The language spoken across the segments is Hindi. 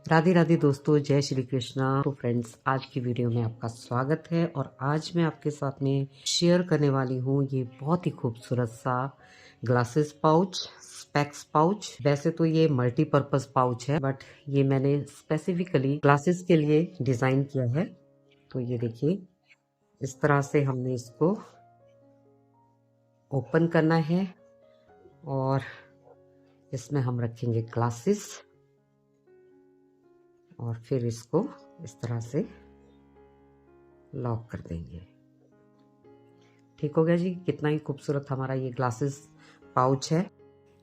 राधे राधे दोस्तों, जय श्री कृष्णा। तो फ्रेंड्स, आज की वीडियो में आपका स्वागत है और आज मैं आपके साथ में शेयर करने वाली हूँ ये बहुत ही खूबसूरत सा ग्लासेस पाउच, स्पेक्स पाउच। वैसे तो ये मल्टीपर्पज पाउच है, बट ये मैंने स्पेसिफिकली ग्लासेस के लिए डिजाइन किया है। तो ये देखिए, इस तरह से हमने इसको ओपन करना है और इसमें हम रखेंगे ग्लासेस और फिर इसको इस तरह से लॉक कर देंगे। ठीक हो गया जी। कितना ही खूबसूरत हमारा ये ग्लासेस पाउच है।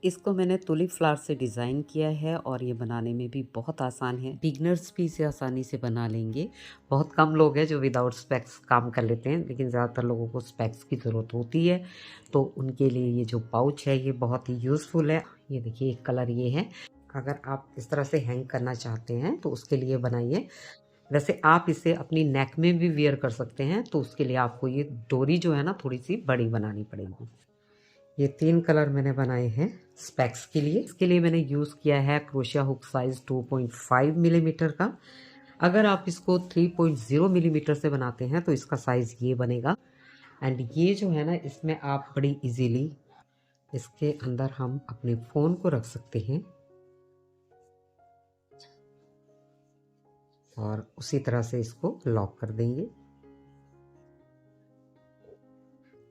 इसको मैंने तुलिप फ्लावर से डिज़ाइन किया है और ये बनाने में भी बहुत आसान है। बिगनर्स भी इसे आसानी से बना लेंगे। बहुत कम लोग हैं जो विदाउट स्पेक्स काम कर लेते हैं, लेकिन ज़्यादातर लोगों को स्पेक्स की ज़रूरत होती है, तो उनके लिए ये जो पाउच है ये बहुत ही यूज़फुल है। ये देखिए, एक कलर ये है। अगर आप इस तरह से हैंग करना चाहते हैं तो उसके लिए बनाइए। वैसे आप इसे अपनी नेक में भी वियर कर सकते हैं, तो उसके लिए आपको ये डोरी जो है ना थोड़ी सी बड़ी बनानी पड़ेगी। ये 3 कलर मैंने बनाए हैं स्पेक्स के लिए। इसके लिए मैंने यूज़ किया है क्रोशिया हुक साइज 2.5 मिलीमीटर का। अगर आप इसको 3.0 मिलीमीटर से बनाते हैं तो इसका साइज ये बनेगा। एंड ये जो है ना, इसमें आप बड़ी इजीली इसके अंदर हम अपने फ़ोन को रख सकते हैं और उसी तरह से इसको लॉक कर देंगे।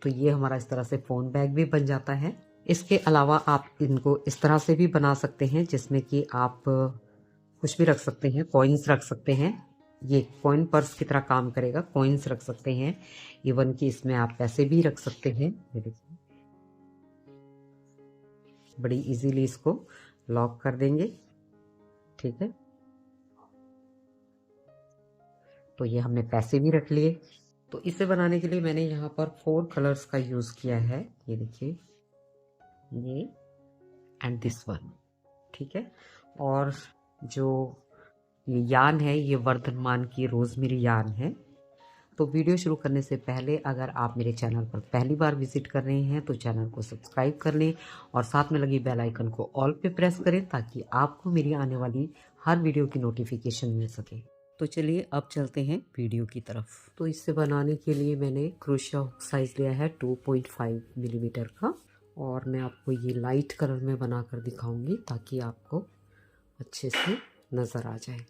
तो ये हमारा इस तरह से फ़ोन बैग भी बन जाता है। इसके अलावा आप इनको इस तरह से भी बना सकते हैं जिसमें कि आप कुछ भी रख सकते हैं, कॉइन्स रख सकते हैं। ये कॉइन पर्स की तरह काम करेगा, कॉइन्स रख सकते हैं। इवन कि इसमें आप पैसे भी रख सकते हैं। ये देखिए, बड़ी इजीली इसको लॉक कर देंगे। ठीक है, तो ये हमने पैसे भी रख लिए। तो इसे बनाने के लिए मैंने यहाँ पर 4 कलर्स का यूज़ किया है। ये देखिए, ये एंड दिस वन। ठीक है, और जो ये यान है ये वर्धमान की रोजमेरी यान है। तो वीडियो शुरू करने से पहले अगर आप मेरे चैनल पर पहली बार विजिट कर रहे हैं तो चैनल को सब्सक्राइब कर लें और साथ में लगी बेल आइकन को ऑल पे प्रेस करें ताकि आपको मेरी आने वाली हर वीडियो की नोटिफिकेशन मिल सके। तो चलिए अब चलते हैं वीडियो की तरफ। तो इसे बनाने के लिए मैंने क्रोशिया हुक साइज लिया है 2.5 मिलीमीटर का और मैं आपको ये लाइट कलर में बनाकर दिखाऊंगी ताकि आपको अच्छे से नज़र आ जाए।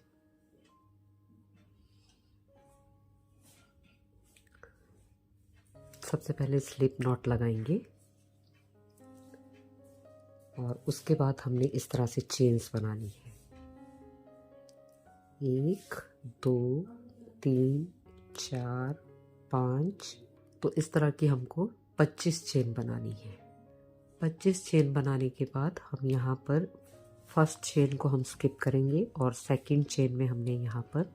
सबसे पहले स्लिप नॉट लगाएंगे और उसके बाद हमने इस तरह से चेन्स बनानी है। 1 2 3 4 5। तो इस तरह की हमको 25 चेन बनानी है। 25 चेन बनाने के बाद हम यहाँ पर फर्स्ट चेन को हम स्किप करेंगे और सेकंड चेन में हमने यहाँ पर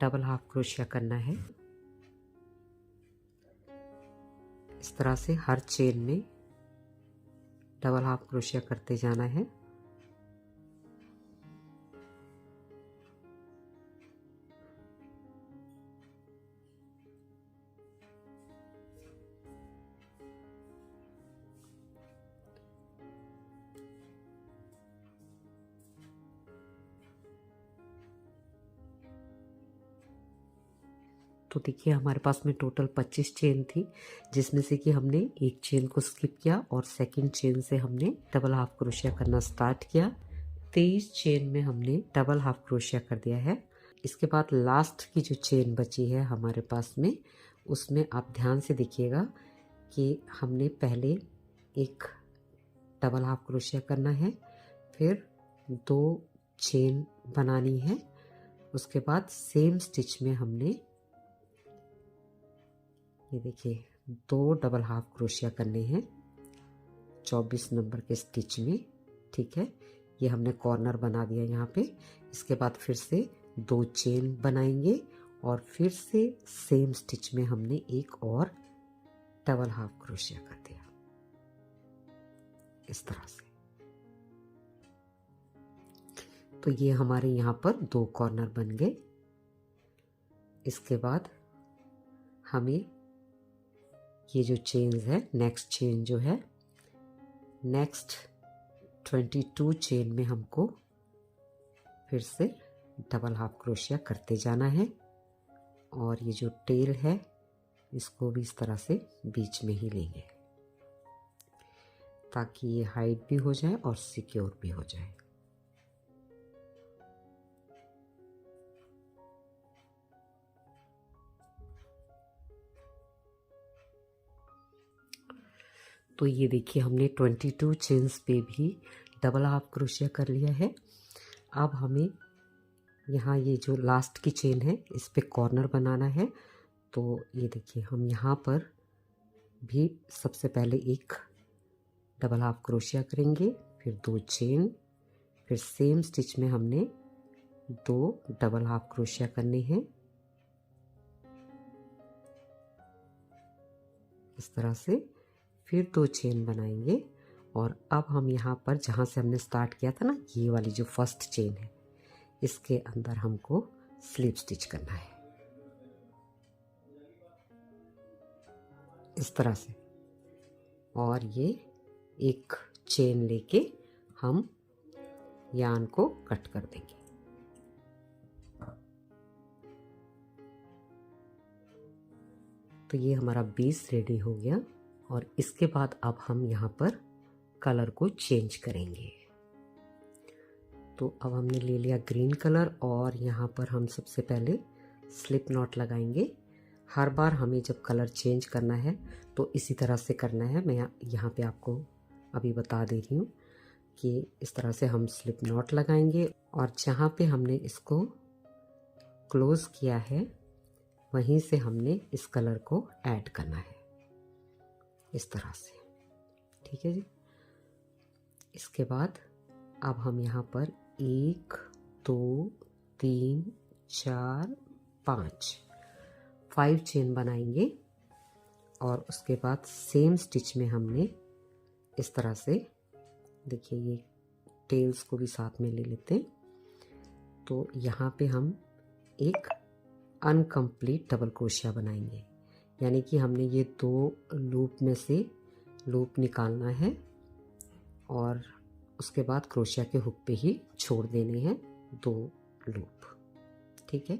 डबल हाफ क्रोशिया करना है। इस तरह से हर चेन में डबल हाफ क्रोशिया करते जाना है। तो देखिए, हमारे पास में टोटल 25 चेन थी, जिसमें से कि हमने एक चेन को स्किप किया और सेकंड चेन से हमने डबल हाफ क्रोशिया करना स्टार्ट किया। 23 चेन में हमने डबल हाफ क्रोशिया कर दिया है। इसके बाद लास्ट की जो चेन बची है हमारे पास में, उसमें आप ध्यान से देखिएगा कि हमने पहले एक डबल हाफ क्रोशिया करना है, फिर 2 चेन बनानी है, उसके बाद सेम स्टिच में हमने ये देखिए 2 डबल हाफ क्रोशिया करने हैं 24 नंबर के स्टिच में। ठीक है, ये हमने कॉर्नर बना दिया यहाँ पे। इसके बाद फिर से 2 चेन बनाएंगे और फिर से सेम स्टिच में हमने एक और डबल हाफ क्रोशिया कर दिया इस तरह से। तो ये हमारे यहाँ पर 2 कॉर्नर बन गए। इसके बाद हमें ये जो चेन्स है, नेक्स्ट चेन जो है, नेक्स्ट 22 चेन में हमको फिर से डबल हाफ क्रोशिया करते जाना है और ये जो टेल है इसको भी इस तरह से बीच में ही लेंगे ताकि ये हाइड भी हो जाए और सिक्योर भी हो जाए। तो ये देखिए हमने 22 चेन्स पे भी डबल हाफ क्रोशिया कर लिया है। अब हमें यहाँ ये जो लास्ट की चेन है इस पे कॉर्नर बनाना है। तो ये देखिए हम यहाँ पर भी सबसे पहले एक डबल हाफ क्रोशिया करेंगे, फिर 2 चेन, फिर सेम स्टिच में हमने 2 डबल हाफ क्रोशिया करने हैं इस तरह से, फिर 2 चेन बनाएंगे। और अब हम यहाँ पर जहाँ से हमने स्टार्ट किया था ना, ये वाली जो फर्स्ट चेन है इसके अंदर हमको स्लिप स्टिच करना है इस तरह से, और ये एक चेन लेके हम यार्न को कट कर देंगे। तो ये हमारा बेस रेडी हो गया और इसके बाद अब हम यहाँ पर कलर को चेंज करेंगे। तो अब हमने ले लिया ग्रीन कलर और यहाँ पर हम सबसे पहले स्लिप नॉट लगाएंगे। हर बार हमें जब कलर चेंज करना है तो इसी तरह से करना है। मैं यहाँ पे आपको अभी बता दे रही हूँ कि इस तरह से हम स्लिप नॉट लगाएंगे और जहाँ पे हमने इसको क्लोज किया है वहीं से हमने इस कलर को ऐड करना है इस तरह से, ठीक है जी। इसके बाद अब हम यहाँ पर 1 2 3 4 5 चेन बनाएंगे और उसके बाद सेम स्टिच में हमने इस तरह से, देखिए ये टेल्स को भी साथ में ले लेते हैं। तो यहाँ पे हम एक अनकम्प्लीट डबल क्रोशिया बनाएंगे, यानी कि हमने ये 2 लूप में से लूप निकालना है और उसके बाद क्रोशिया के हुक पे ही छोड़ देने हैं 2 लूप, ठीक है।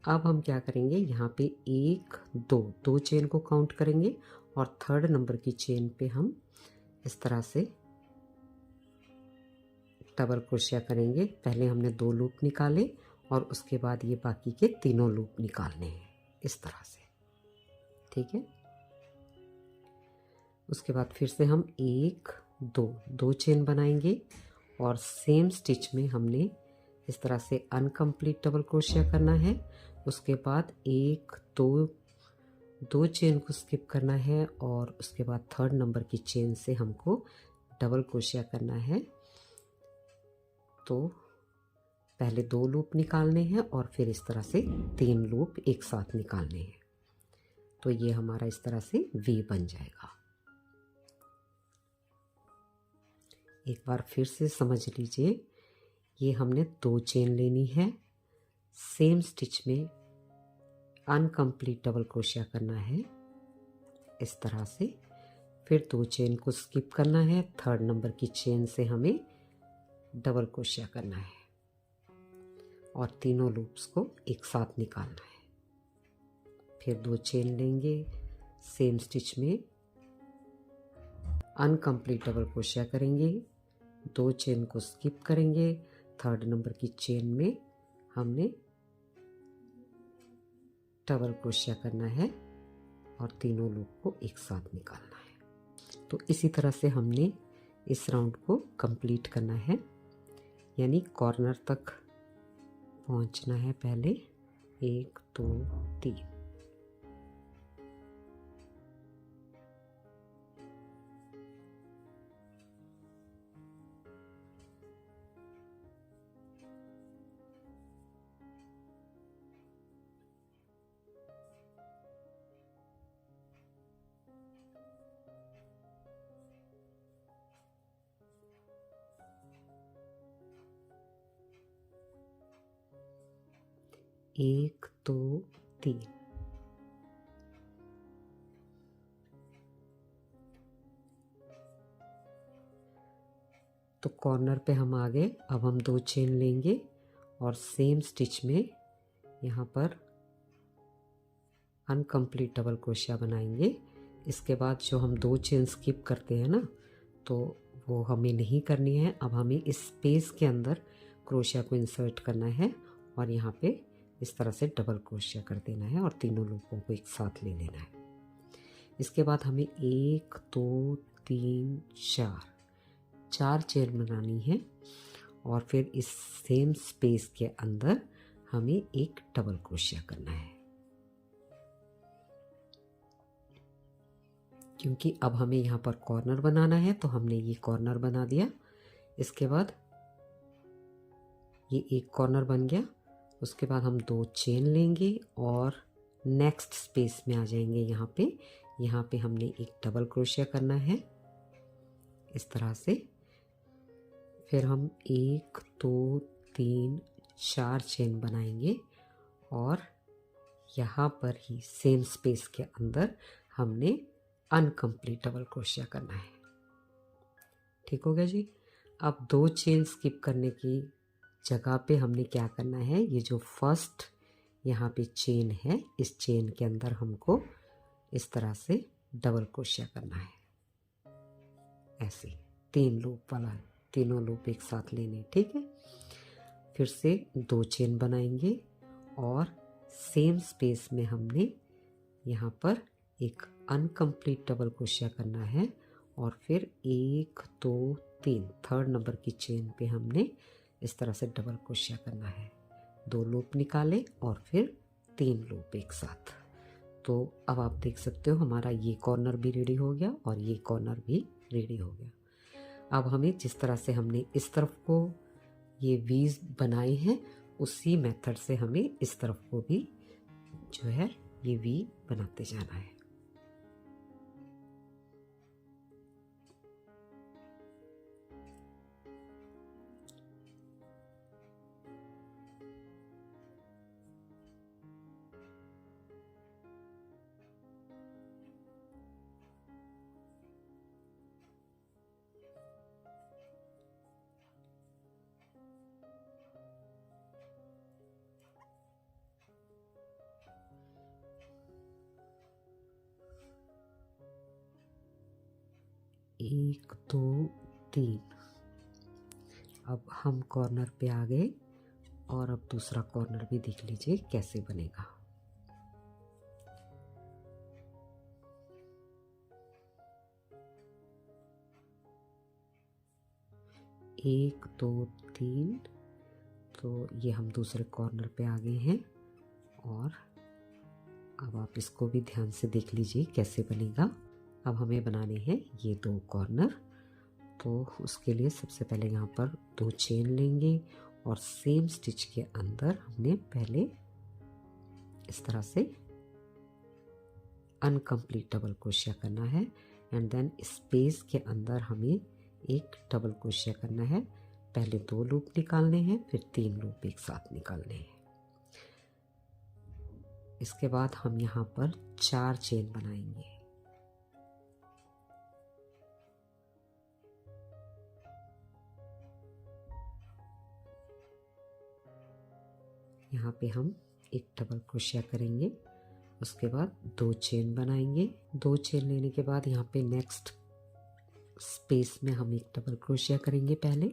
अब हम क्या करेंगे, यहाँ पे 1 2 चेन को काउंट करेंगे और 3rd नंबर की चेन पे हम इस तरह से डबल क्रोशिया करेंगे। पहले हमने 2 लूप निकाले और उसके बाद ये बाकी के तीनों लूप निकालने हैं इस तरह से, ठीक है। उसके बाद फिर से हम 1 2 चेन बनाएंगे और सेम स्टिच में हमने इस तरह से अनकम्प्लीट डबल क्रोशिया करना है। उसके बाद 1 2 चेन को स्किप करना है और उसके बाद 3rd नंबर की चेन से हमको डबल क्रोशिया करना है। तो पहले 2 लूप निकालने हैं और फिर इस तरह से 3 लूप एक साथ निकालने हैं। तो ये हमारा इस तरह से वी बन जाएगा। एक बार फिर से समझ लीजिए, ये हमने 2 चेन लेनी है, सेम स्टिच में अनकम्प्लीट डबल क्रोशिया करना है इस तरह से, फिर 2 चेन को स्किप करना है, 3rd नंबर की चेन से हमें डबल क्रोशिया करना है और तीनों लूप्स को एक साथ निकालना है। फिर 2 चेन लेंगे, सेम स्टिच में अनकम्प्लीट डबल क्रोशिया करेंगे, 2 चेन को स्किप करेंगे, 3rd नंबर की चेन में हमने डबल क्रोशिया करना है और तीनों लूप को एक साथ निकालना है। तो इसी तरह से हमने इस राउंड को कंप्लीट करना है, यानी कॉर्नर तक पहुंचना है पहले। 1 2 3 1 2 3 तो कॉर्नर पे हम आ गए। अब हम 2 चेन लेंगे और सेम स्टिच में यहाँ पर अनकम्प्लीट डबल क्रोशिया बनाएंगे। इसके बाद जो हम 2 चेन स्किप करते हैं ना, तो वो हमें नहीं करनी है। अब हमें इस स्पेस के अंदर क्रोशिया को इंसर्ट करना है और यहाँ पे इस तरह से डबल क्रोशिया कर देना है और तीनों लूपों को एक साथ ले लेना है। इसके बाद हमें 1 2 3 4 चेन बनानी है और फिर इस सेम स्पेस के अंदर हमें एक डबल क्रोशिया करना है, क्योंकि अब हमें यहाँ पर कॉर्नर बनाना है। तो हमने ये कॉर्नर बना दिया। इसके बाद ये एक कॉर्नर बन गया। उसके बाद हम 2 चेन लेंगे और नेक्स्ट स्पेस में आ जाएंगे। यहाँ पे हमने एक डबल क्रोशिया करना है इस तरह से। फिर हम 1 2 3 4 चेन बनाएंगे और यहाँ पर ही सेम स्पेस के अंदर हमने अनकम्प्लीट डबल क्रोशिया करना है। ठीक हो गया जी। अब 2 चेन स्किप करने की जगह पे हमने क्या करना है, ये जो फर्स्ट यहाँ पे चेन है, इस चेन के अंदर हमको इस तरह से डबल क्रोशिया करना है। ऐसे 3 लूप वाला, तीनों लूप एक साथ लेने। ठीक है। फिर से 2 चेन बनाएंगे और सेम स्पेस में हमने यहाँ पर एक अनकम्प्लीट डबल क्रोशिया करना है और फिर 1 2 3 थर्ड नंबर की चेन पे हमने इस तरह से डबल क्रोशिया करना है। 2 लूप निकाले और फिर 3 लूप एक साथ। तो अब आप देख सकते हो हमारा ये कॉर्नर भी रेडी हो गया और ये कॉर्नर भी रेडी हो गया। अब हमें जिस तरह से हमने इस तरफ को ये वीज बनाए हैं, उसी मेथड से हमें इस तरफ को भी जो है ये वी बनाते जाना है। एक 2 3। अब हम कॉर्नर पे आ गए और अब दूसरा कॉर्नर भी देख लीजिए कैसे बनेगा। एक 2 3। तो ये हम दूसरे कॉर्नर पे आ गए हैं और अब आप इसको भी ध्यान से देख लीजिए कैसे बनेगा। अब हमें बनाने हैं ये 2 कॉर्नर। तो उसके लिए सबसे पहले यहाँ पर 2 चेन लेंगे और सेम स्टिच के अंदर हमने पहले इस तरह से अनकम्प्लीट डबल क्रोशिया करना है एंड देन स्पेस के अंदर हमें एक डबल क्रोशिया करना है। पहले 2 लूप निकालने हैं, फिर 3 लूप एक साथ निकालने हैं। इसके बाद हम यहाँ पर 4 चेन बनाएंगे। यहाँ पे हम एक डबल क्रोशिया करेंगे। उसके बाद 2 चेन बनाएंगे। 2 चेन लेने के बाद यहाँ पे नेक्स्ट स्पेस में हम एक डबल क्रोशिया करेंगे पहले,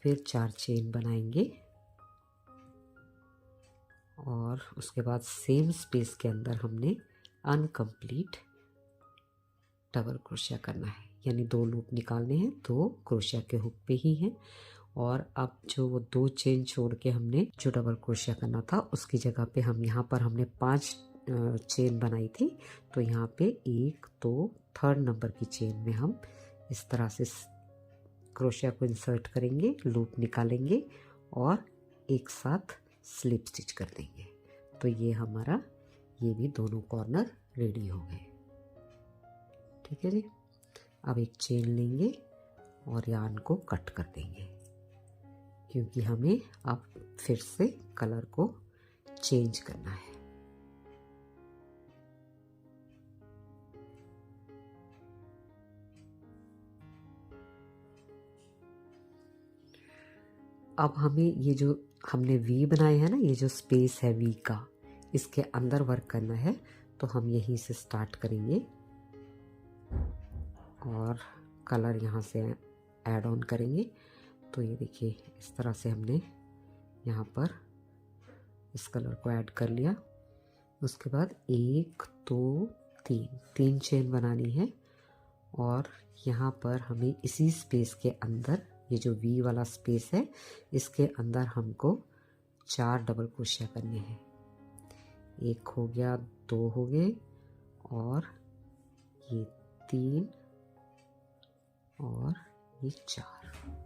फिर 4 चेन बनाएंगे और उसके बाद सेम स्पेस के अंदर हमने अनकम्प्लीट डबल क्रोशिया करना है। यानी 2 लूप निकालने हैं, 2 क्रोशिया के हुक पे ही हैं। और अब जो वो 2 चेन छोड़ के हमने जो डबल क्रोशिया करना था, उसकी जगह पे हम यहाँ पर हमने 5 चेन बनाई थी। तो यहाँ पे 1 2 थर्ड नंबर की चेन में हम इस तरह से क्रोशिया को इंसर्ट करेंगे, लूप निकालेंगे और एक साथ स्लिप स्टिच कर देंगे। तो ये हमारा ये भी दोनों कॉर्नर रेडी हो गए। ठीक है जी। अब एक चेन लेंगे और यार्न को कट कर देंगे, क्योंकि हमें अब फिर से कलर को चेंज करना है। अब हमें ये जो हमने वी बनाए हैं ना, ये जो स्पेस है वी का, इसके अंदर वर्क करना है, तो हम यहीं से स्टार्ट करेंगे और कलर यहाँ से ऐड ऑन करेंगे। तो ये देखिए इस तरह से हमने यहाँ पर इस कलर को ऐड कर लिया। उसके बाद 1 2 3 चेन बनानी है और यहाँ पर हमें इसी स्पेस के अंदर, ये जो वी वाला स्पेस है, इसके अंदर हमको 4 डबल क्रोशिया करने हैं। 1 हो गया, 2 हो गए और ये 3 और ये 4।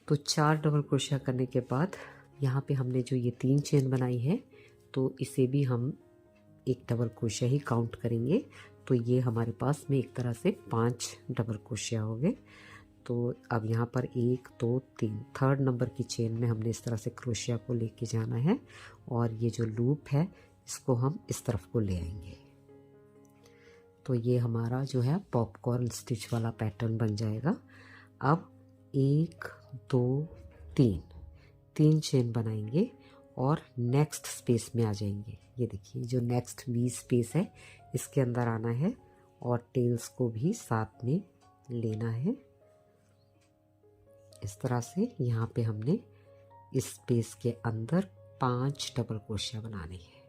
तो 4 डबल क्रोशिया करने के बाद यहाँ पे हमने जो ये 3 चेन बनाई है, तो इसे भी हम एक डबल क्रोशिया ही काउंट करेंगे। तो ये हमारे पास में एक तरह से 5 डबल क्रोशिया हो गए। तो अब यहाँ पर 1 2 3 थर्ड नंबर की चेन में हमने इस तरह से क्रोशिया को लेके जाना है और ये जो लूप है इसको हम इस तरफ को ले आएंगे। तो ये हमारा जो है पॉपकॉर्न स्टिच वाला पैटर्न बन जाएगा। अब 1 2 3 चेन बनाएंगे और नेक्स्ट स्पेस में आ जाएंगे। ये देखिए जो नेक्स्ट वी स्पेस है इसके अंदर आना है और टेल्स को भी साथ में लेना है। इस तरह से यहाँ पे हमने इस स्पेस के अंदर 5 डबल क्रोशिया बनाने हैं।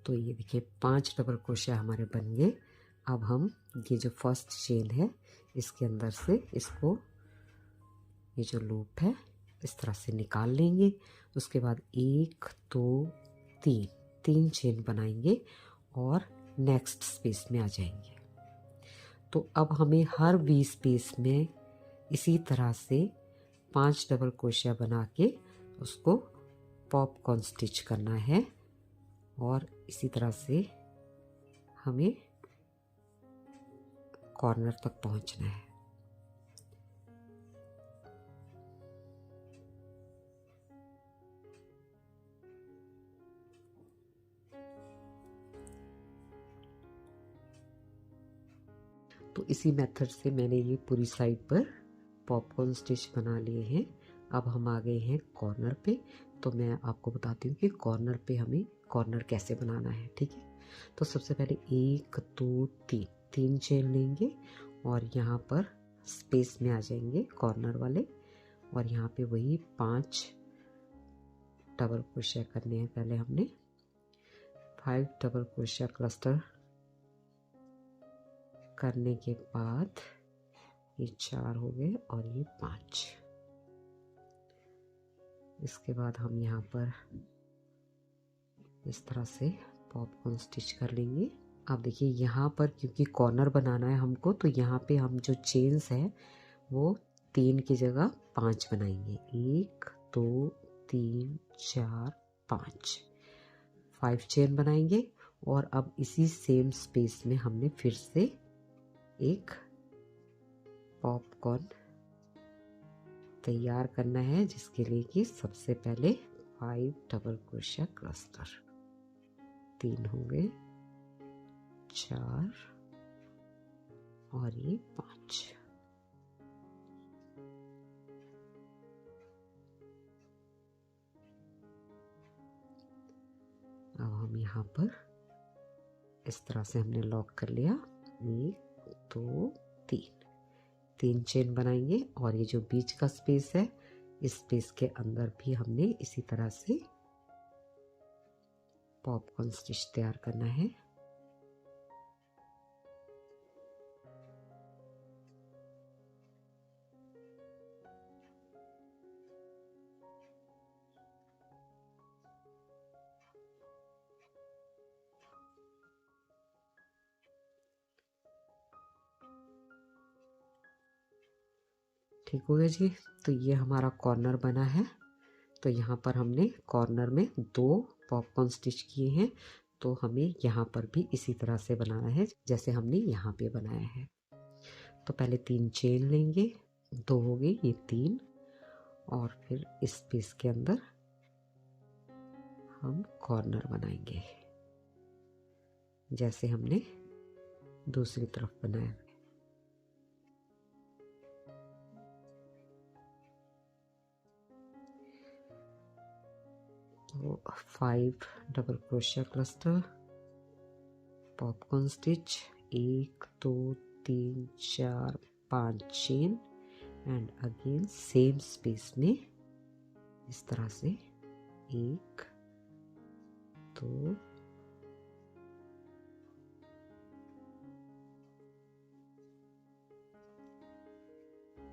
तो ये देखिए 5 डबल क्रोशिया हमारे बन गए। अब हम ये जो फर्स्ट चेन है इसके अंदर से इसको, ये जो लूप है इस तरह से निकाल लेंगे। उसके बाद 1 2 3 चेन बनाएंगे और नेक्स्ट स्पेस में आ जाएंगे। तो अब हमें हर वी स्पेस में इसी तरह से 5 डबल क्रोशिया बना के उसको पॉपकॉर्न स्टिच करना है और इसी तरह से हमें कॉर्नर तक पहुंचना है। तो इसी मेथड से मैंने ये पूरी साइड पर पॉपकॉर्न स्टिच बना लिए हैं। अब हम आ गए हैं कॉर्नर पे। तो मैं आपको बताती हूँ कि कॉर्नर पे हमें कॉर्नर कैसे बनाना है। ठीक है, तो सबसे पहले 1 2 3 चेन लेंगे और यहाँ पर स्पेस में आ जाएंगे कॉर्नर वाले और यहाँ पे वही 5 डबल क्रोशिया करने हैं। पहले हमने 5 डबल क्रोशिया क्लस्टर करने के बाद ये 4 हो गए और ये 5। इसके बाद हम यहाँ पर इस तरह से पॉपकॉर्न स्टिच कर लेंगे। अब देखिए यहाँ पर क्योंकि कॉर्नर बनाना है हमको, तो यहाँ पे हम जो चेन्स है वो 3 की जगह 5 बनाएंगे। 1 2 3 4 5 चेन बनाएंगे और अब इसी सेम स्पेस में हमने फिर से एक पॉपकॉर्न तैयार करना है, जिसके लिए कि सबसे पहले 5 डबल क्रोशिया क्लस्टर, 3 हो गए, 4 और ये 5। अब हम यहाँ पर इस तरह से हमने लॉक कर लिया। 1 2 3 चेन बनाएंगे और ये जो बीच का स्पेस है इस स्पेस के अंदर भी हमने इसी तरह से पॉपकॉर्न स्टिच तैयार करना है। ठीक हो गया जी। तो ये हमारा कॉर्नर बना है। तो यहाँ पर हमने कॉर्नर में 2 पॉपकॉर्न स्टिच किए हैं, तो हमें यहाँ पर भी इसी तरह से बनाना है जैसे हमने यहाँ पे बनाया है। तो पहले 3 चेन लेंगे, 2 हो गई, ये 3, और फिर इस पीस के अंदर हम कॉर्नर बनाएंगे जैसे हमने दूसरी तरफ बनाया। तो 5 double crochet cluster, popcorn stitch, 1 2 3 4 5 chain, and again same space में इस तरह से 1 2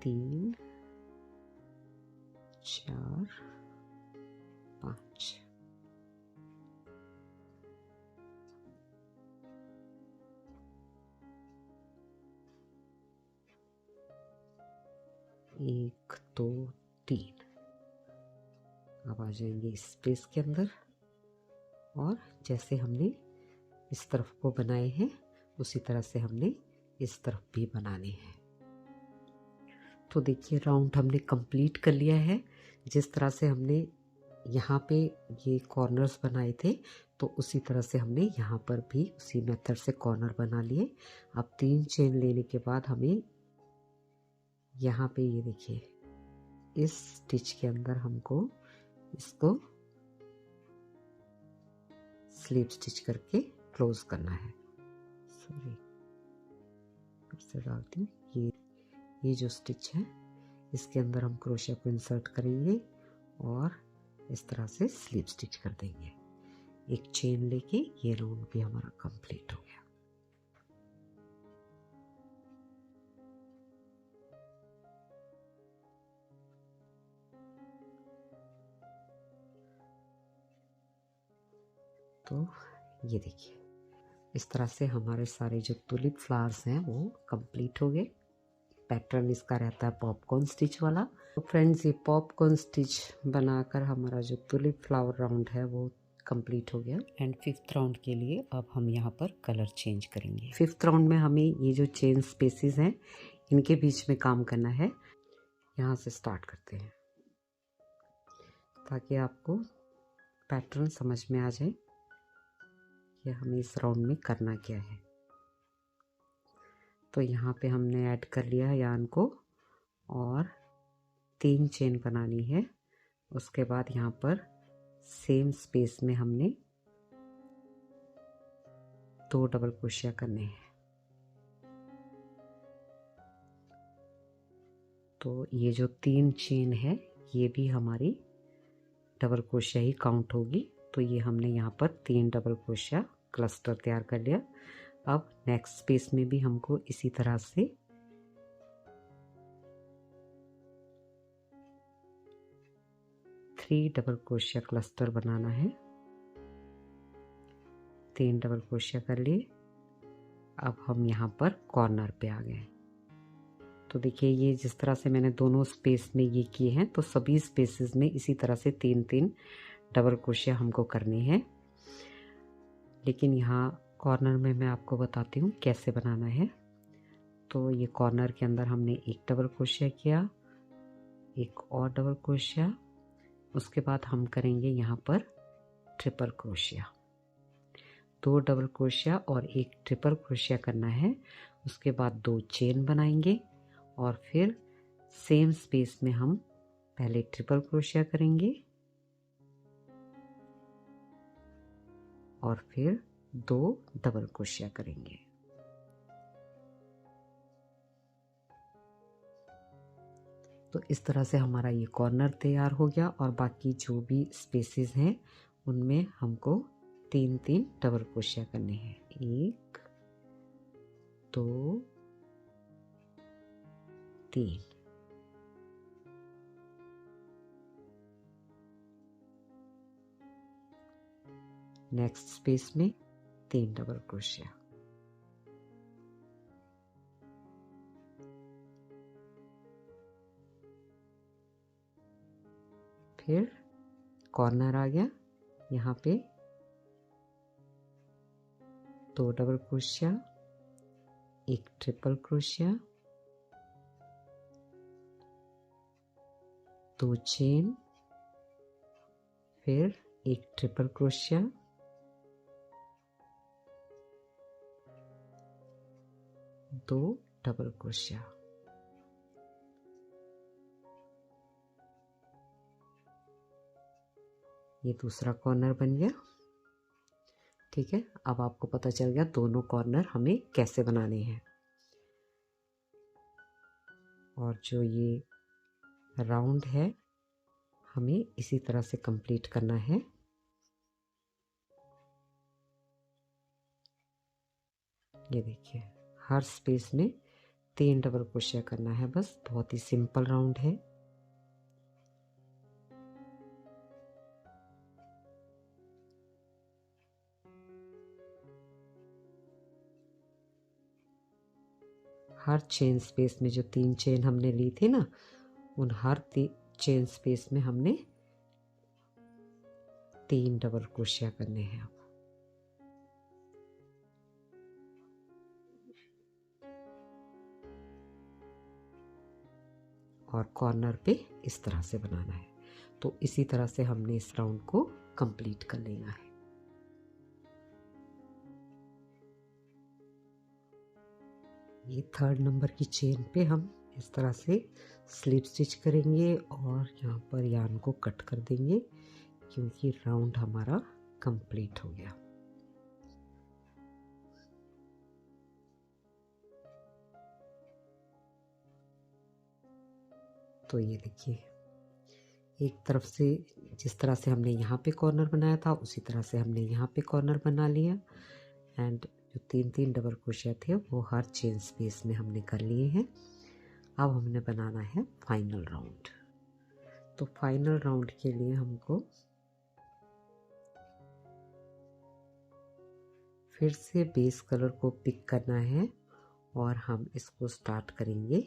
3 4 5। एक 2 3। अब आ जाएंगे इस स्पेस के अंदर, और जैसे हमने इस तरफ को बनाए हैं उसी तरह से हमने इस तरफ भी बनाने हैं। तो देखिए राउंड हमने कंप्लीट कर लिया है। जिस तरह से हमने यहाँ पे ये कॉर्नर्स बनाए थे तो उसी तरह से हमने यहाँ पर भी उसी मेथड से कॉर्नर बना लिए। अब 3 चेन लेने के बाद हमें यहाँ पे ये देखिए इस स्टिच के अंदर हमको इसको स्लीव स्टिच करके क्लोज करना है। सॉरी, फिर से डालती हूँ। ये जो स्टिच है इसके अंदर हम क्रोशिया को इंसर्ट करेंगे और इस तरह से स्लीव स्टिच कर देंगे। एक चेन लेके ये राउंड भी हमारा कंप्लीट हो गया। तो ये देखिए इस तरह से हमारे सारे जो टुलिप फ्लावर्स हैं वो कंप्लीट हो गए। पैटर्न इसका रहता है पॉपकॉर्न स्टिच वाला। तो फ्रेंड्स ये पॉपकॉर्न स्टिच बनाकर हमारा जो टुलिप फ्लावर राउंड है वो कंप्लीट हो गया। एंड 5th राउंड के लिए अब हम यहाँ पर कलर चेंज करेंगे। 5th राउंड में हमें ये जो चेन स्पेसेस हैं इनके बीच में काम करना है। यहाँ से स्टार्ट करते हैं ताकि आपको पैटर्न समझ में आ जाए कि हमें इस राउंड में करना क्या है। तो यहाँ पे हमने ऐड कर लिया है यार्न को और 3 चेन बनानी है। उसके बाद यहाँ पर सेम स्पेस में हमने 2 डबल क्रोशिया करने हैं। तो ये जो 3 चेन है ये भी हमारी डबल क्रोशिया ही काउंट होगी। तो ये हमने यहाँ पर 3 डबल क्रोशिया क्लस्टर तैयार कर लिया। अब नेक्स्ट स्पेस में भी हमको इसी तरह से 3 डबल क्रोशिया क्लस्टर बनाना है। 3 डबल क्रोशिया कर लिए। अब हम यहाँ पर कॉर्नर पे आ गए। तो देखिए ये जिस तरह से मैंने दोनों स्पेस में ये किए हैं तो सभी स्पेसेस में इसी तरह से 3-3 डबल क्रोशिया हमको करने हैं। लेकिन यहाँ कॉर्नर में मैं आपको बताती हूँ कैसे बनाना है। तो ये कॉर्नर के अंदर हमने एक डबल क्रोशिया किया, एक और डबल क्रोशिया, उसके बाद हम करेंगे यहाँ पर ट्रिपल क्रोशिया। 2 डबल क्रोशिया और एक ट्रिपल क्रोशिया करना है। उसके बाद 2 चेन बनाएंगे और फिर सेम स्पेस में हम पहले ट्रिपल क्रोशिया करेंगे और फिर 2 डबल क्रोशिया करेंगे। तो इस तरह से हमारा ये कॉर्नर तैयार हो गया और बाकी जो भी स्पेसेस हैं उनमें हमको 3-3 डबल क्रोशिया करने हैं। 1 2 3। नेक्स्ट स्पेस में 3 डबल क्रोशिया। फिर कॉर्नर आ गया, यहाँ पे 2 डबल क्रोशिया, एक ट्रिपल क्रोशिया 2 चेन, फिर एक ट्रिपल क्रोशिया, 2 डबल क्रोशिया। ये दूसरा कॉर्नर बन गया। ठीक है, अब आपको पता चल गया दोनों कॉर्नर हमें कैसे बनाने हैं। और जो ये राउंड है हमें इसी तरह से कंप्लीट करना है। ये देखिए, हर स्पेस में 3 डबल क्रोशिया करना है बस। बहुत ही सिंपल राउंड है। हर चेन स्पेस में जो 3 चेन हमने ली थी ना, उन हर चेन स्पेस में हमने 3 डबल क्रोशिया करने हैं। अब और कॉर्नर पे इस तरह से बनाना है। तो इसी तरह से हमने इस राउंड को कंप्लीट कर लेना है। ये 3rd नंबर की चेन पे हम इस तरह से स्लिप स्टिच करेंगे और यहाँ पर यार्न को कट कर देंगे, क्योंकि राउंड हमारा कंप्लीट हो गया। तो ये देखिए, एक तरफ से जिस तरह से हमने यहाँ पे कॉर्नर बनाया था उसी तरह से हमने यहाँ पे कॉर्नर बना लिया। एंड जो 3 डबल क्रोशिया थे वो हर चेन स्पेस में हमने कर लिए हैं। अब हमने बनाना है फाइनल राउंड। तो फाइनल राउंड के लिए हमको फिर से बेस कलर को पिक करना है और हम इसको स्टार्ट करेंगे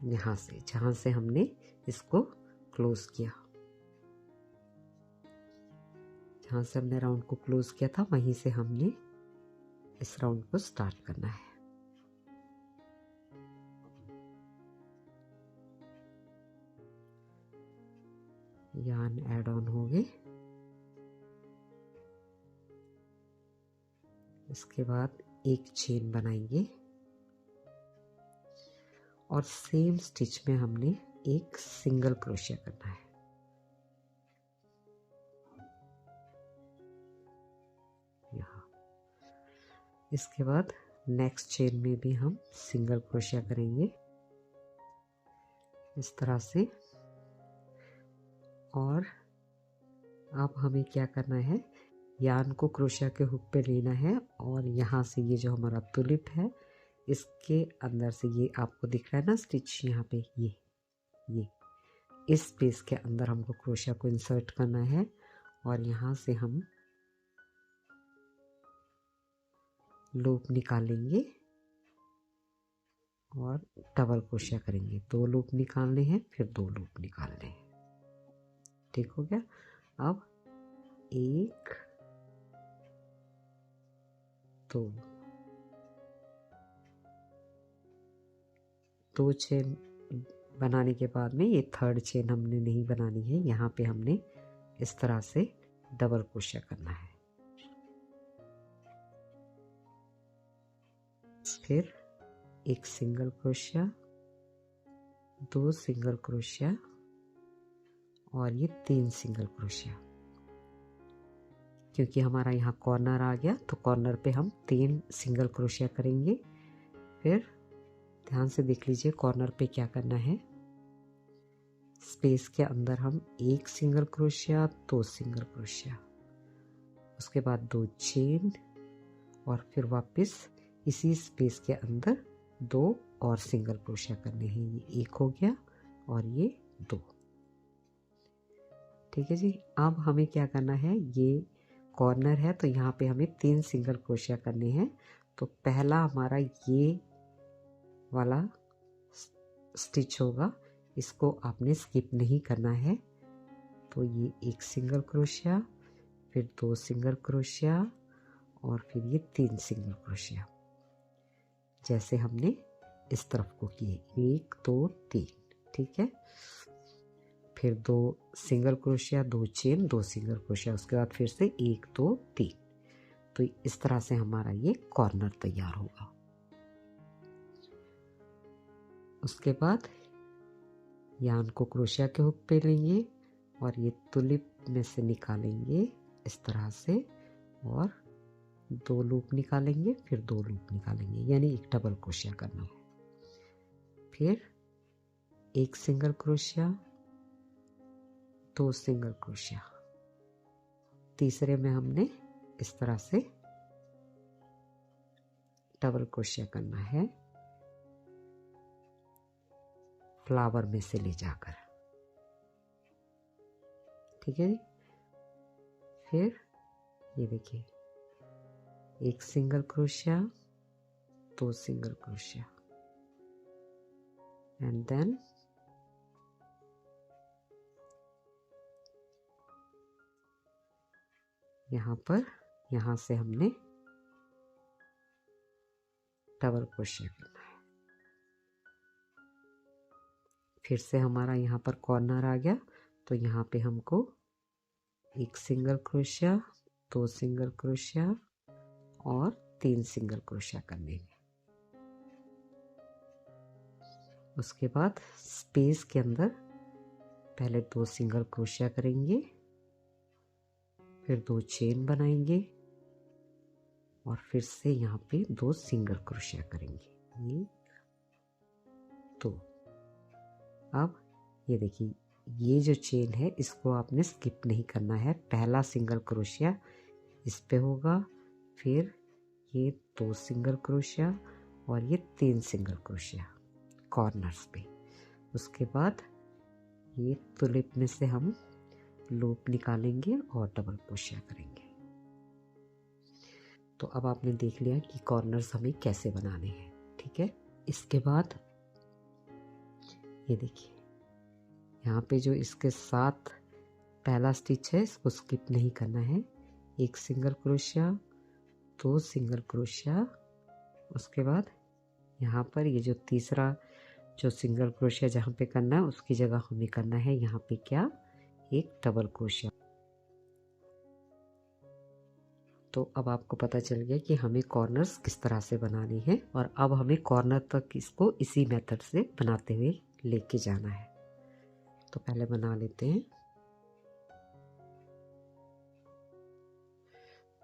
यहाँ से, जहाँ से हमने इसको क्लोज किया। जहाँ से हमने राउंड को क्लोज किया था वहीं से हमने इस राउंड को स्टार्ट करना है। यार्न ऐड ऑन हो गए। इसके बाद एक चेन बनाएंगे और सेम स्टिच में हमने एक सिंगल क्रोशिया करना है। यहाँ इसके बाद नेक्स्ट चेन में भी हम सिंगल क्रोशिया करेंगे इस तरह से। और अब हमें क्या करना है, यार्न को क्रोशिया के हुक पे लेना है और यहाँ से ये जो हमारा तुलिप है इसके अंदर से, ये आपको दिख रहा है ना स्टिच यहाँ पे, ये इस स्पेस के अंदर हमको क्रोशिया को इंसर्ट करना है और यहाँ से हम लूप निकालेंगे और डबल क्रोशिया करेंगे। 2 लूप निकालने हैं, फिर 2 लूप निकालने हैं। ठीक हो गया। अब 1 2 चेन बनाने के बाद में ये 3rd चेन हमने नहीं बनानी है। यहाँ पे हमने इस तरह से डबल क्रोशिया करना है। फिर एक सिंगल क्रोशिया, 2 सिंगल क्रोशिया और ये 3 सिंगल क्रोशिया। क्योंकि हमारा यहाँ कॉर्नर आ गया तो कॉर्नर पे हम 3 सिंगल क्रोशिया करेंगे। फिर ध्यान से देख लीजिए कॉर्नर पे क्या करना है। स्पेस के अंदर हम 1 सिंगल क्रोशिया, 2 सिंगल क्रोशिया, उसके बाद 2 चेन और फिर वापस इसी स्पेस के अंदर 2 और सिंगल क्रोशिया करने हैं। ये 1 हो गया और ये 2। ठीक है जी। अब हमें क्या करना है, ये कॉर्नर है तो यहाँ पे हमें 3 सिंगल क्रोशिया करने हैं। तो पहला हमारा ये वाला स्टिच होगा, इसको आपने स्किप नहीं करना है। तो ये 1 सिंगल क्रोशिया, फिर 2 सिंगल क्रोशिया और फिर ये 3 सिंगल क्रोशिया, जैसे हमने इस तरफ को किए 1 2 3। ठीक है। फिर 2 सिंगल क्रोशिया, 2 चेन, 2 सिंगल क्रोशिया, उसके बाद फिर से 1 2 3। तो इस तरह से हमारा ये कॉर्नर तैयार होगा। उसके बाद यार्न को क्रोशिया के हुक पे लेंगे और ये तुलिप में से निकालेंगे इस तरह से, और 2 लूप निकालेंगे, फिर 2 लूप निकालेंगे, यानी एक डबल क्रोशिया करना है। फिर 1 सिंगल क्रोशिया, 2 सिंगल क्रोशिया, तीसरे में हमने इस तरह से डबल क्रोशिया करना है फ्लावर में से ले जाकर। ठीक है जी। फिर ये देखिए, 1 सिंगल क्रोशिया, 2 सिंगल क्रोशिया, एंड देन यहाँ से हमने डबल क्रोशिया करना है। फिर से हमारा यहाँ पर कॉर्नर आ गया, तो यहाँ पे हमको 1 सिंगल क्रोशिया, 2 सिंगल क्रोशिया और 3 सिंगल क्रोशिया करने हैं। उसके बाद स्पेस के अंदर पहले 2 सिंगल क्रोशिया करेंगे, फिर 2 चेन बनाएंगे और फिर से यहाँ पे 2 सिंगल क्रोशिया करेंगे। 1 2। अब ये देखिए, ये जो चेन है इसको आपने स्किप नहीं करना है। पहला सिंगल क्रोशिया इस पे होगा, फिर ये 2 सिंगल क्रोशिया और ये 3 सिंगल क्रोशिया कॉर्नर्स पे। उसके बाद ये तुलिप में से हम लूप निकालेंगे और डबल क्रोशिया करेंगे। तो अब आपने देख लिया कि कॉर्नर्स हमें कैसे बनाने हैं। ठीक है। इसके बाद ये देखिए, यहाँ पे जो इसके साथ पहला स्टिच है इसको स्किप नहीं करना है। 1 सिंगल क्रोशिया, 2 सिंगल क्रोशिया, उसके बाद यहाँ पर ये जो तीसरा जो सिंगल क्रोशिया जहाँ पे करना है उसकी जगह हमें करना है यहाँ पे क्या, एक डबल क्रोशिया। तो अब आपको पता चल गया कि हमें कॉर्नर्स किस तरह से बनाने हैं, और अब हमें कॉर्नर तक इसको इसी मेथड से बनाते हुए लेके जाना है। तो पहले बना लेते हैं।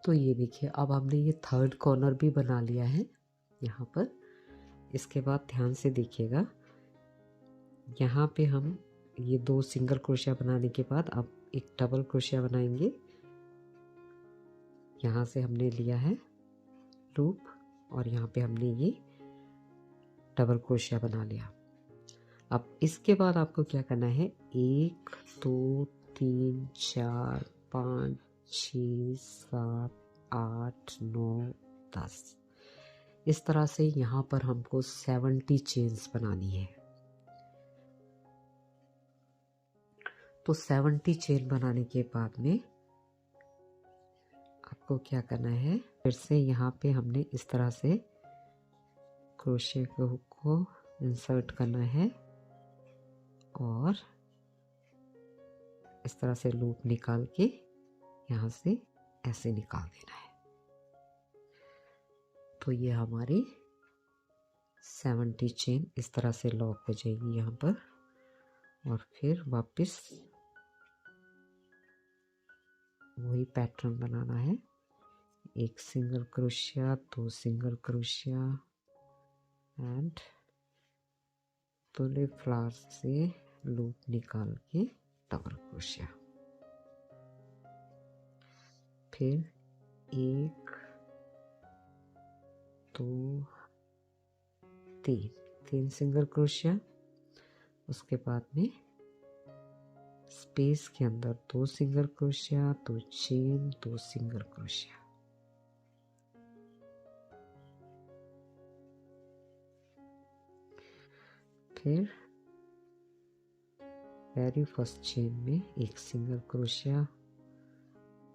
तो ये देखिए, अब हमने ये थर्ड कॉर्नर भी बना लिया है यहाँ पर। इसके बाद ध्यान से देखिएगा, यहाँ पे हम ये 2 सिंगल क्रोशिया बनाने के बाद अब एक डबल क्रोशिया बनाएंगे। यहाँ से हमने लिया है लूप और यहाँ पे हमने ये डबल क्रोशिया बना लिया। अब इसके बाद आपको क्या करना है, 1 2 3 4 5 6 7 8 9 10, इस तरह से यहाँ पर हमको 70 चेन्स बनानी है। तो 70 चेन बनाने के बाद में आपको क्या करना है, फिर से यहाँ पे हमने इस तरह से क्रोशे के हुक को इंसर्ट करना है और इस तरह से लूप निकाल के यहाँ से ऐसे निकाल देना है। तो ये हमारी 70 चेन इस तरह से लॉक हो जाएगी यहाँ पर, और फिर वापस वही पैटर्न बनाना है। 1 सिंगल क्रोशिया, 2 सिंगल क्रोशिया एंड तुलिप फ्लावर से लूप निकाल के डबल क्रोशिया, फिर 1 2 3 सिंगल क्रोशिया, उसके बाद में स्पेस के अंदर 2 सिंगल क्रोशिया, 2 चेन, 2 सिंगल क्रोशिया, फिर वेरी फर्स्ट चेन में 1 सिंगल क्रोशिया,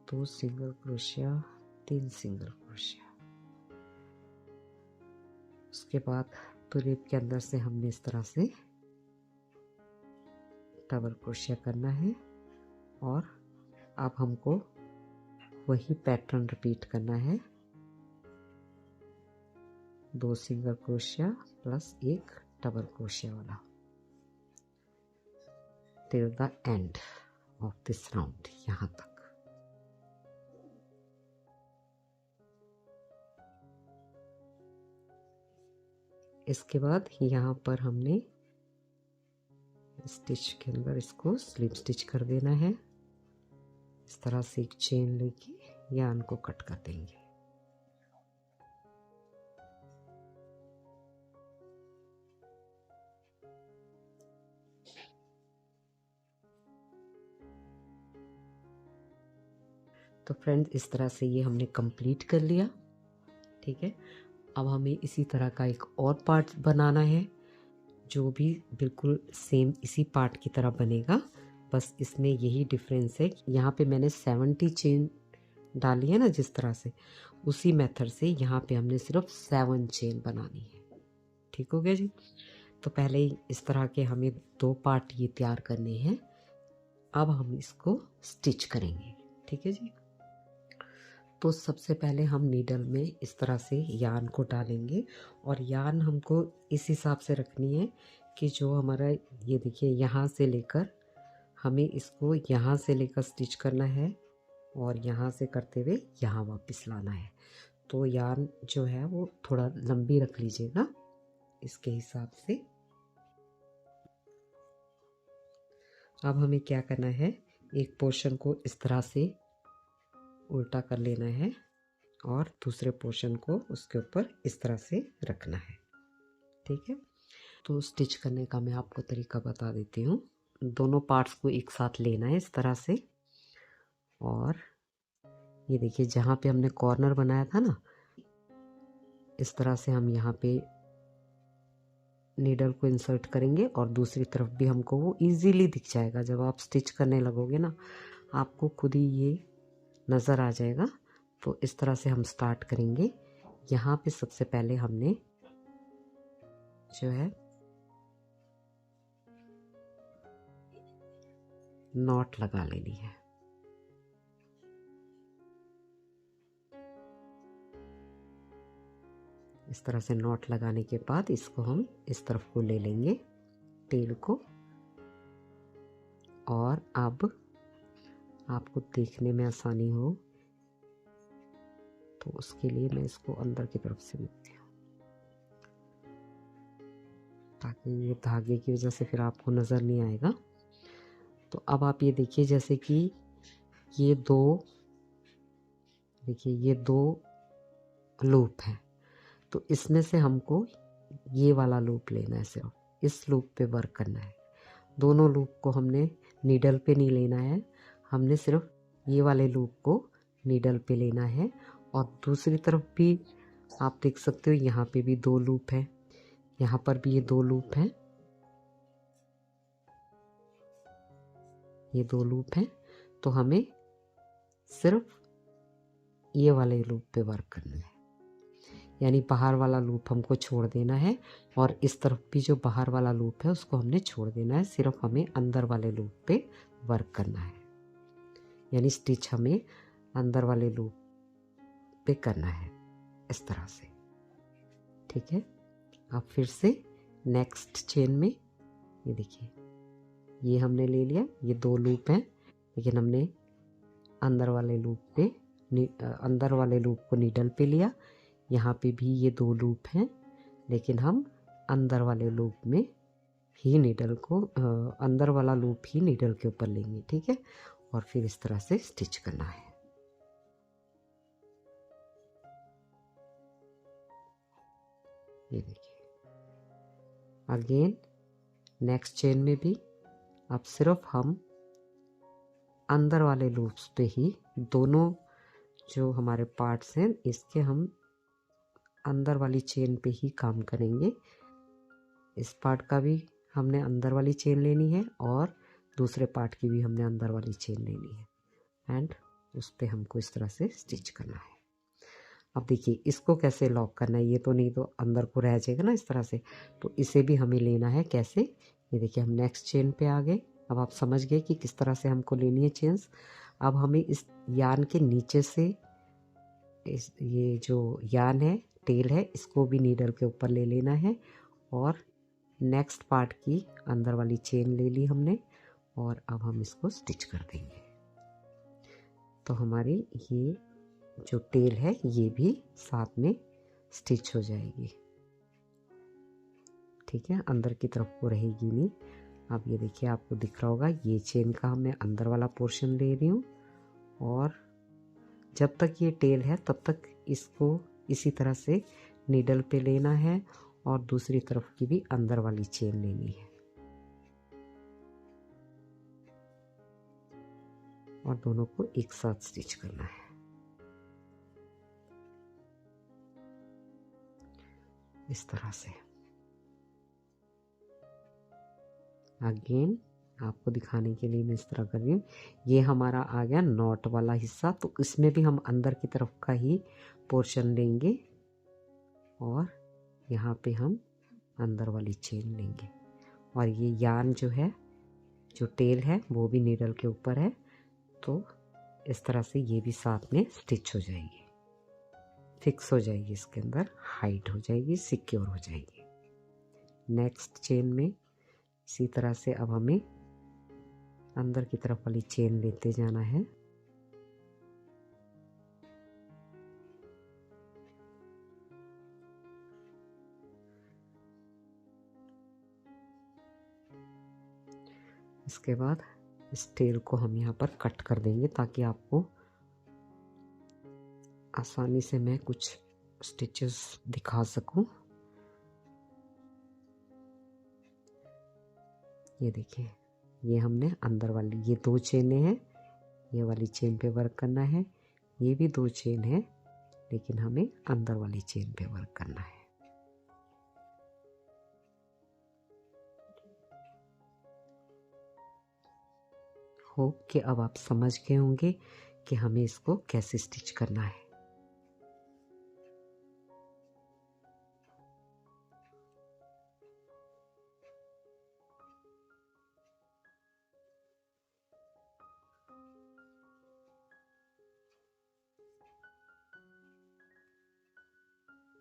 2 सिंगल क्रोशिया, 3 सिंगल क्रोशिया। उसके बाद तुलिप के अंदर से हमने इस तरह से डबल क्रोशिया करना है और अब हमको वही पैटर्न रिपीट करना है। 2 single crochet plus 1 double crochet वाला till the end of this round, यहाँ तक। इसके बाद यहाँ पर हमने स्टिच के अंदर इसको स्लिप स्टिच कर देना है। इस तरह से एक चेन लेके यार्न को कट कर देंगे। तो फ्रेंड्स, इस तरह से ये हमने कंप्लीट कर लिया। ठीक है, अब हमें इसी तरह का एक और पार्ट बनाना है जो भी बिल्कुल सेम इसी पार्ट की तरह बनेगा। बस इसमें यही डिफरेंस है, यहाँ पे मैंने 70 चेन डाली है ना, जिस तरह से उसी मेथड से यहाँ पे हमने सिर्फ 7 चेन बनानी है। ठीक हो गया जी। तो पहले ही इस तरह के हमें 2 पार्ट ये तैयार करने हैं। अब हम इसको स्टिच करेंगे। ठीक है जी। तो सबसे पहले हम नीडल में इस तरह से यार्न को डालेंगे और यार्न हमको इस हिसाब से रखनी है कि जो हमारा ये देखिए यहाँ से लेकर हमें इसको यहाँ से लेकर स्टिच करना है और यहाँ से करते हुए यहाँ वापस लाना है। तो यार्न जो है वो थोड़ा लंबी रख लीजिएगा इसके हिसाब से। अब हमें क्या करना है, एक पोर्शन को इस तरह से उल्टा कर लेना है और दूसरे पोर्शन को उसके ऊपर इस तरह से रखना है। ठीक है, तो स्टिच करने का मैं आपको तरीका बता देती हूँ। दोनों पार्ट्स को एक साथ लेना है इस तरह से और ये देखिए जहाँ पे हमने कॉर्नर बनाया था ना, इस तरह से हम यहाँ पे नीडल को इंसर्ट करेंगे और दूसरी तरफ भी हमको वो इजीली दिख जाएगा। जब आप स्टिच करने लगोगे ना, आपको खुद ही ये नज़र आ जाएगा। तो इस तरह से हम स्टार्ट करेंगे। यहाँ पे सबसे पहले हमने जो है नॉट लगा लेनी है। इस तरह से नॉट लगाने के बाद इसको हम इस तरफ को ले लेंगे टेल को, और अब आपको देखने में आसानी हो तो उसके लिए मैं इसको अंदर की तरफ से लेती हूँ ताकि ये धागे की वजह से फिर आपको नज़र नहीं आएगा। तो अब आप ये देखिए जैसे कि ये ये दो लूप हैं, तो इसमें से हमको ये वाला लूप लेना है, सिर्फ इस लूप पे वर्क करना है। दोनों लूप को हमने नीडल पे नहीं लेना है, हमने सिर्फ ये वाले लूप को नीडल पे लेना है। और दूसरी तरफ भी आप देख सकते हो, यहाँ पे भी 2 लूप है, यहाँ पर भी ये 2 लूप हैं, ये 2 लूप हैं। तो हमें सिर्फ ये वाले लूप पे वर्क करना है, यानी बाहर वाला लूप हमको छोड़ देना है और इस तरफ भी जो बाहर वाला लूप है उसको हमने छोड़ देना है। सिर्फ हमें अंदर वाले लूप पे वर्क करना है, यानी स्टिच हमें अंदर वाले लूप पे करना है इस तरह से। ठीक है, अब फिर से नेक्स्ट चेन में ये देखिए, ये हमने ले लिया, ये 2 लूप हैं, लेकिन हमने अंदर वाले लूप को नीडल पे लिया। यहाँ पे भी ये 2 लूप हैं, लेकिन हम अंदर वाले लूप में ही नीडल को अंदर वाला लूप ही नीडल के ऊपर लेंगे। ठीक है, और फिर इस तरह से स्टिच करना है। ये देखिए, अगेन नेक्स्ट चेन में भी अब सिर्फ हम अंदर वाले लूप्स पे ही, दोनों जो हमारे पार्ट्स हैं इसके हम अंदर वाली चेन पे ही काम करेंगे। इस पार्ट का भी हमने अंदर वाली चेन लेनी है और दूसरे पार्ट की भी हमने अंदर वाली चेन लेनी है एंड उस पे हमको इस तरह से स्टिच करना है। अब देखिए इसको कैसे लॉक करना है, ये तो नहीं तो अंदर को रह जाएगा ना इस तरह से, तो इसे भी हमें लेना है कैसे। ये देखिए हम नेक्स्ट चेन पे आ गए, अब आप समझ गए कि किस तरह से हमको लेनी है चेन्स। अब हमें इस यान के नीचे से ये जो यान है, टेल है, इसको भी नीडल के ऊपर ले लेना है और नेक्स्ट पार्ट की अंदर वाली चेन ले ली हमने और अब हम इसको स्टिच कर देंगे। तो हमारी ये जो टेल है ये भी साथ में स्टिच हो जाएगी। ठीक है, अंदर की तरफ वो रहेगी नहीं। अब ये देखिए, आपको दिख रहा होगा, ये चेन का मैं अंदर वाला पोर्शन ले रही हूँ और जब तक ये टेल है तब तक इसको इसी तरह से नीडल पे लेना है और दूसरी तरफ की भी अंदर वाली चेन लेनी है और दोनों को एक साथ स्टिच करना है। इस तरह से अगेन आपको दिखाने के लिए मैं इस तरह कर रही हूँ। ये हमारा आ गया नॉट वाला हिस्सा, तो इसमें भी हम अंदर की तरफ का ही पोर्शन लेंगे और यहाँ पे हम अंदर वाली चेन लेंगे और ये यान जो है, जो टेल है, वो भी नीडल के ऊपर है। तो इस तरह से ये भी साथ में स्टिच हो जाएगी, फिक्स हो जाएगी, इसके अंदर हाइट हो जाएगी, सिक्योर हो जाएगी। नेक्स्ट चेन में इसी तरह से अब हमें अंदर की तरफ वाली चेन लेते जाना है। इसके बाद इस टेल को हम यहाँ पर कट कर देंगे ताकि आपको आसानी से मैं कुछ स्टिचेस दिखा सकूं। ये देखिए, ये हमने अंदर वाली, ये 2 चेनें हैं, ये वाली चेन पे वर्क करना है, ये भी 2 चेन है लेकिन हमें अंदर वाली चेन पे वर्क करना है। होप कि अब आप समझ गए होंगे कि हमें इसको कैसे स्टिच करना है।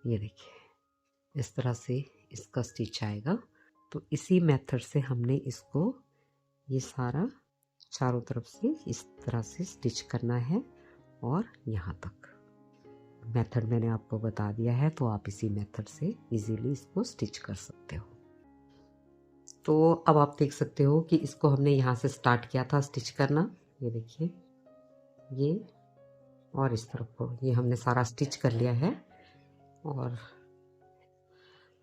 ये देखिए, इस तरह से इसका स्टिच आएगा। तो इसी मेथड से हमने इसको ये सारा चारों तरफ से इस तरह से स्टिच करना है और यहाँ तक। मेथड मैंने आपको बता दिया है, तो आप इसी मेथड से इजीली इसको स्टिच कर सकते हो। तो अब आप देख सकते हो कि इसको हमने यहाँ से स्टार्ट किया था स्टिच करना। ये देखिए, ये और इस तरफ को ये हमने सारा स्टिच कर लिया है और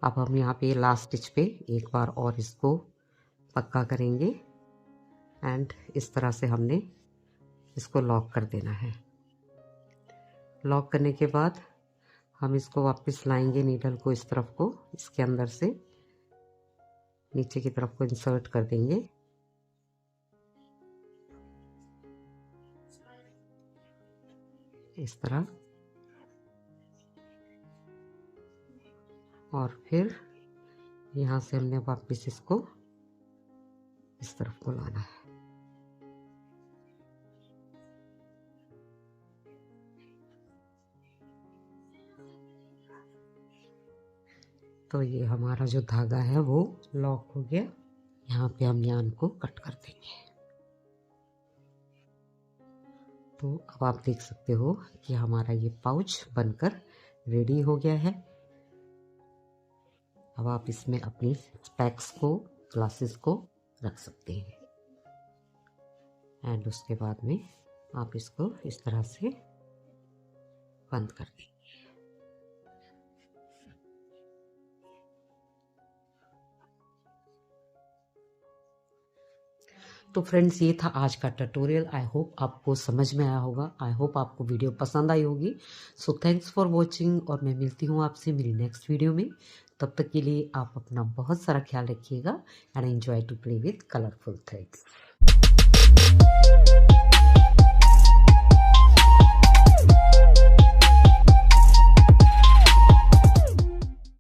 अब हम यहाँ पे लास्ट स्टिच पे एक बार और इसको पक्का करेंगे एंड इस तरह से हमने इसको लॉक कर देना है। लॉक करने के बाद हम इसको वापस लाएंगे, नीडल को इस तरफ को इसके अंदर से नीचे की तरफ को इंसर्ट कर देंगे। इस तरह, और फिर यहाँ से हमने वापस इसको इस तरफ को लाना है। तो ये हमारा जो धागा है वो लॉक हो गया। यहाँ पे हम यान को कट कर देंगे। तो अब आप देख सकते हो कि हमारा ये पाउच बनकर रेडी हो गया है। अब आप इसमें अपनी स्पेक्स को, ग्लासेस को रख सकते हैं एंड उसके बाद में आप इसको इस तरह से बंद कर देंगे। तो फ्रेंड्स, ये था आज का ट्यूटोरियल। आई होप आपको समझ में आया होगा। आई होप आपको वीडियो पसंद आई होगी। सो थैंक्स फॉर वॉचिंग और मैं मिलती हूँ आपसे मेरी नेक्स्ट वीडियो में। तब तक के लिए आप अपना बहुत सारा ख्याल रखिएगा and enjoy to play with colourful threads.